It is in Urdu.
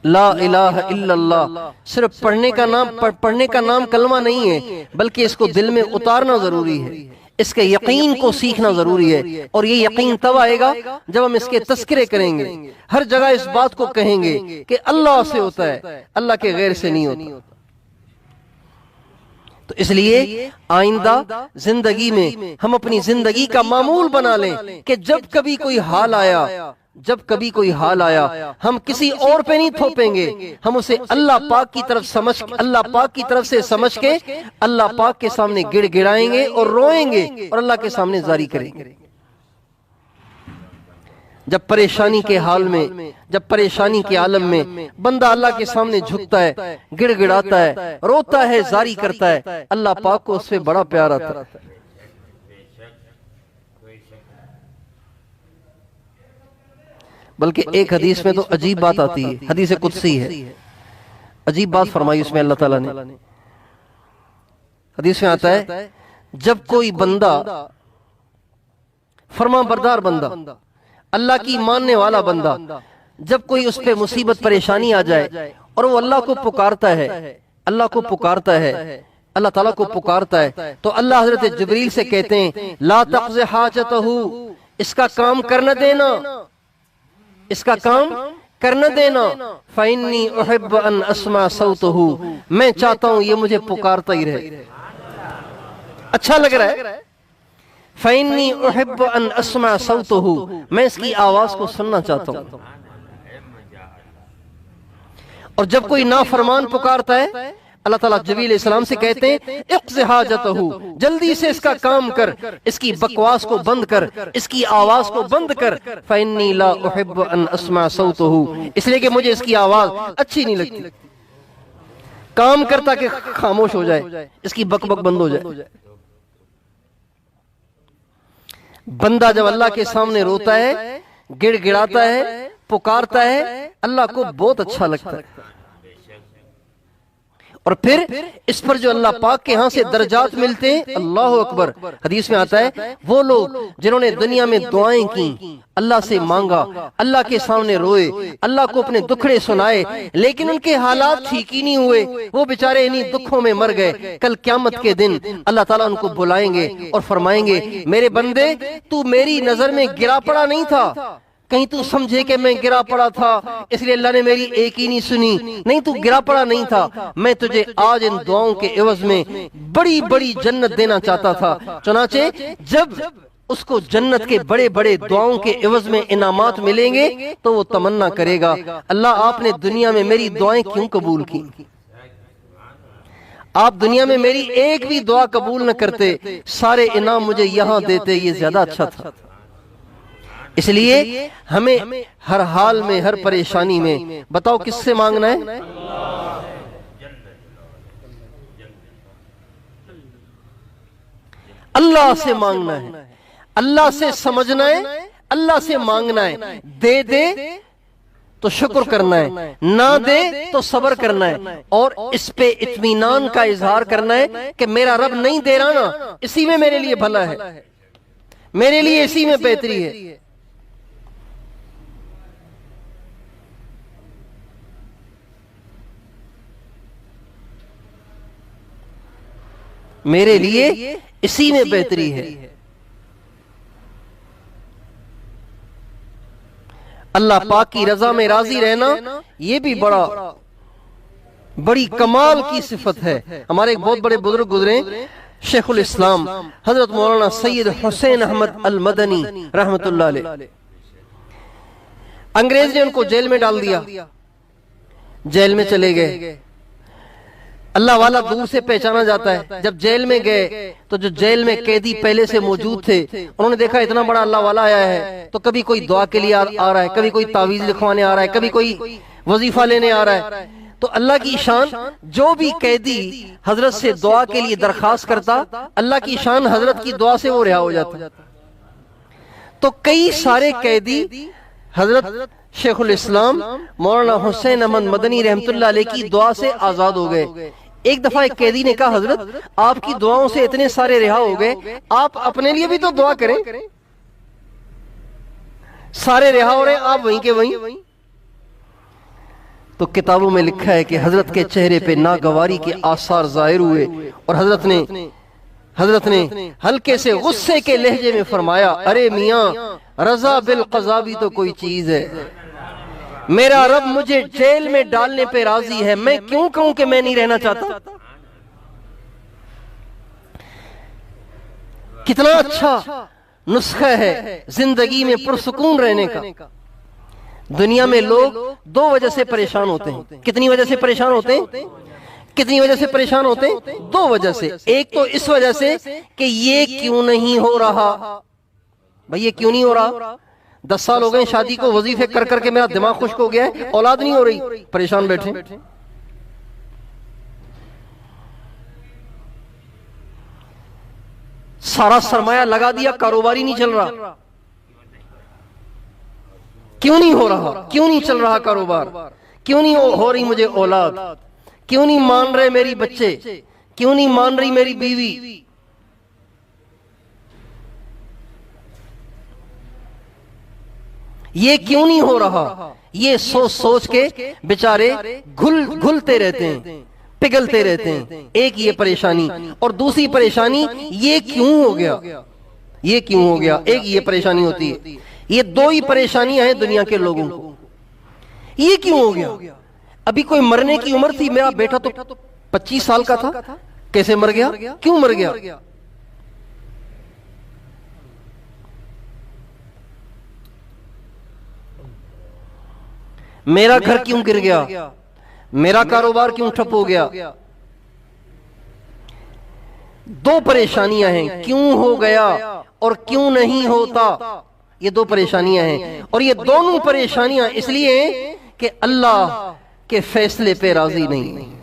لا الہ الا اللہ صرف پڑھنے کا نام کلمہ نہیں ہے، بلکہ اس کو دل میں اتارنا ضروری ہے، اس کے یقین کو سیکھنا ضروری ہے، اور یہ یقین تب آئے گا جب ہم اس کے تذکرے کریں گے، ہر جگہ اس بات کو کہیں گے کہ اللہ سے ہوتا ہے، اللہ کے غیر سے نہیں ہوتا۔ تو اس لیے آئندہ زندگی میں ہم اپنی زندگی کا معمول بنا لیں کہ جب کبھی کوئی حال آیا ہم کسی اور پہ نہیں تھوپیں گے، ہم اسے اللہ پاک کی طرف سے سمجھ کے اللہ پاک کے سامنے گڑ گڑائیں گے اور روئیں گے اور اللہ کے سامنے جاری کریں گے۔ جب پریشانی کے حال میں، جب پریشانی کے عالم میں بندہ اللہ کے سامنے جھکتا ہے، گڑ گڑاتا ہے، روتا ہے، زاری کرتا ہے، اللہ پاک کو اس سے بڑا پیار آتا ہے۔ بلکہ ایک حدیث میں تو عجیب بات آتی ہے، حدیث قدسی ہے، عجیب بات فرمائی اس میں اللہ تعالیٰ نے۔ حدیث میں آتا ہے جب کوئی بندہ، فرما بردار بندہ، اللہ کی ماننے والا بندہ، جب کوئی اس پہ مصیبت پریشانی آ جائے اور وہ اللہ کو پکارتا ہے، اللہ تعالیٰ کو پکارتا ہے، تو اللہ حضرت جبریل سے کہتے ہیں لا تقض حاجتہ، اس کا کام کرنا دینا، اس کا کام کرنا دینا، فإنی احب ان اسمع صوتہ، میں چاہتا ہوں یہ مجھے پکارتا ہی رہے، اچھا لگ رہا ہے، فإنی احب ان اسمع صوتہ، میں اس کی آواز کو سننا چاہتا ہوں۔ اور جب کوئی نافرمان پکارتا ہے، اللہ تعالیٰ جبریل علیہ السلام سے کہتے ہیں اقض حاجتہ، جلدی سے اس کا کام کر، اس کی بکواس کو بند کر، اس کی آواز کو بند کر، فإنی لا احب ان اسمع صوتہ، اس لیے کہ مجھے اس کی آواز اچھی نہیں لگتی، کام کرتا کہ خاموش ہو جائے، اس کی بک بک بند ہو جائے۔ بندہ جب اللہ کے سامنے روتا ہے، گڑ گڑاتا ہے، پکارتا ہے، اللہ کو بہت اچھا لگتا ہے، اور پھر اس پر جو اللہ پاک کے ہاں سے درجات ملتے ہیں، اللہ اکبر۔ حدیث میں آتا ہے وہ لوگ جنہوں نے دنیا میں دعائیں کی، اللہ سے مانگا، اللہ کے سامنے روئے، اللہ کو اپنے دکھڑے سنائے، لیکن ان کے حالات ٹھیک ہی نہیں ہوئے، وہ بیچارے انہی دکھوں میں مر گئے، کل قیامت کے دن اللہ تعالیٰ ان کو بلائیں گے اور فرمائیں گے میرے بندے تو میری نظر میں گرا پڑا نہیں تھا، کہیں تو سمجھے کہ میں گرا پڑا تھا اس لیے اللہ نے میری ایک ہی نہیں سنی، نہیں تو گرا پڑا نہیں تھا، میں تجھے آج ان دعاؤں کے عوض میں بڑی بڑی جنت دینا چاہتا تھا۔ چنانچہ جب اس کو جنت کے بڑے بڑے دعاؤں کے عوض میں انعامات ملیں گے تو وہ تمنا کرے گا اللہ آپ نے دنیا میں میری دعائیں کیوں قبول کی، آپ دنیا میں میری ایک بھی دعا قبول نہ کرتے، سارے انعام مجھے یہاں دیتے، یہ زیادہ اچھا تھا۔ اس لیے ہمیں ہر حال میں، ہر پریشانی میں، بتاؤ کس سے مانگنا ہے؟ اللہ سے مانگنا ہے، اللہ سے سمجھنا ہے، اللہ سے مانگنا ہے، دے دے تو شکر کرنا ہے، نہ دے تو صبر کرنا ہے، اور اس پہ اطمینان کا اظہار کرنا ہے کہ میرا رب نہیں دے رہا نا، اسی میں میرے لیے بھلا ہے، میرے لیے اسی میں بہتری ہے، میرے لیے اسی میں بہتری ہے۔ اللہ پاک کی رضا میں راضی رہنا یہ بھی بڑی کمال کی صفت ہے۔ ہمارے ایک بہت بڑے بزرگ گزرے شیخ الاسلام حضرت مولانا سید حسین احمد المدنی رحمت اللہ علیہ، انگریز نے ان کو جیل میں ڈال دیا، جیل میں چلے گئے، اللہ والا دور سے پہچانا جاتا ہے، جب جیل میں گئے تو جو جیل میں قیدی پہلے سے موجود تھے انہوں نے دیکھا اتنا بڑا اللہ والا آیا ہے، تو کبھی کوئی دعا کے لیے آ رہا ہے، کبھی کوئی تعویذ لکھوانے آ رہا ہے، کبھی کوئی وظیفہ لینے آ رہا ہے، تو اللہ کی شان جو بھی قیدی حضرت سے دعا کے لیے درخواست کرتا، اللہ کی شان حضرت کی دعا سے وہ رہا ہو جاتا، تو کئی سارے قیدی حضرت شیخ الاسلام مولانا حسین احمد مدنی رحمت اللہ علیہ کی دعا سے آزاد ہو گئے۔ ایک دفعہ ایک قیدی نے کہا حضرت آپ کی دعاؤں سے اتنے سارے رہا ہو گئے، آپ اپنے لیے بھی تو دعا کریں، سارے رہا ہو رہے آپ وہیں کے وہیں۔ تو کتابوں میں لکھا ہے کہ حضرت کے چہرے پہ ناگواری کے آثار ظاہر ہوئے اور حضرت نے ہلکے سے غصے کے لہجے میں فرمایا، ارے میاں، رضا بالقضا بھی تو کوئی چیز ہے، میرا رب مجھے جیل میں ڈالنے پہ راضی ہے، میں کیوں کہوں کہ میں نہیں رہنا چاہتا؟ کتنا اچھا نسخہ ہے زندگی میں پرسکون رہنے کا۔ دنیا میں لوگ دو وجہ سے پریشان ہوتے ہیں۔ کتنی وجہ سے پریشان ہوتے ہیں؟ کتنی وجہ سے پریشان ہوتے ہیں؟ دو وجہ سے۔ ایک تو اس وجہ سے کہ یہ کیوں نہیں ہو رہا، بھئی یہ کیوں نہیں ہو رہا؟ 10 سال ہو گئے شادی کو، وظیفے کر کر کے میرا دماغ خشک ہو گیا ہے، اولاد نہیں ہو رہی، پریشان بیٹھے۔ سارا سرمایہ لگا دیا، کاروبار ہی نہیں چل رہا، کیوں نہیں ہو رہا؟ کیوں نہیں چل رہا کاروبار؟ کیوں نہیں ہو رہی مجھے اولاد؟ کیوں نہیں مان رہے میری بچے؟ کیوں نہیں مان رہی میری بیوی؟ یہ کیوں نہیں ہو رہا؟ یہ سوچ سوچ کے بیچارے گھلتے رہتے ہیں، پگھلتے رہتے ہیں۔ ایک یہ پریشانی، اور دوسری پریشانی یہ کیوں ہو گیا، یہ کیوں ہو گیا، ایک یہ پریشانی ہوتی ہے۔ یہ دو ہی پریشانیاں ہیں دنیا کے لوگوں کو۔ یہ کیوں ہو گیا؟ ابھی کوئی مرنے کی عمر تھی، میرا بیٹا تو 25 سال کا تھا، کیسے مر گیا؟ کیوں مر گیا؟ میرا گھر کیوں گر گیا؟ میرا کاروبار کیوں ٹھپ ہو گیا؟ دو پریشانیاں ہیں، کیوں ہو گیا اور کیوں نہیں ہوتا، یہ دو پریشانیاں ہیں۔ اور یہ دونوں پریشانیاں اس لیے ہیں کہ اللہ کے فیصلے پہ راضی نہیں۔